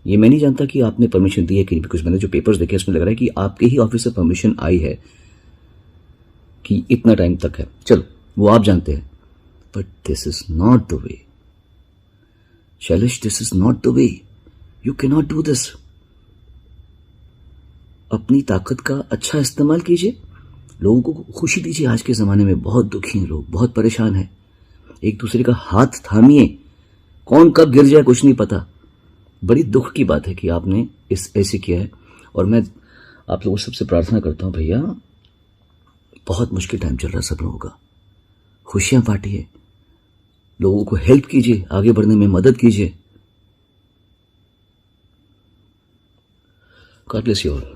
ये मैं नहीं जानता कि आपने परमिशन दी है कि नहीं, बिकॉज मैंने जो पेपर्स देखे उसमें लग रहा है कि आपके ही ऑफिस से परमिशन आई है कि इतना टाइम तक है। चलो वो आप जानते हैं, but this is not the way Shailesh, this is not the way. You can not do this. अपनी ताकत का अच्छा इस्तेमाल कीजिए, लोगों को खुशी दीजिए। आज के ज़माने में बहुत दुखी हैं लोग, बहुत परेशान हैं। एक दूसरे का हाथ थामिए, कौन कब गिर जाए कुछ नहीं पता। बड़ी दुख की बात है कि आपने ऐसे किया है। और मैं आप लोगों सबसे प्रार्थना करता हूं भैया, बहुत मुश्किल टाइम चल रहा है सब लोगों का, खुशियां बांटिए, लोगों को हेल्प कीजिए, आगे बढ़ने में मदद कीजिए। God bless you all.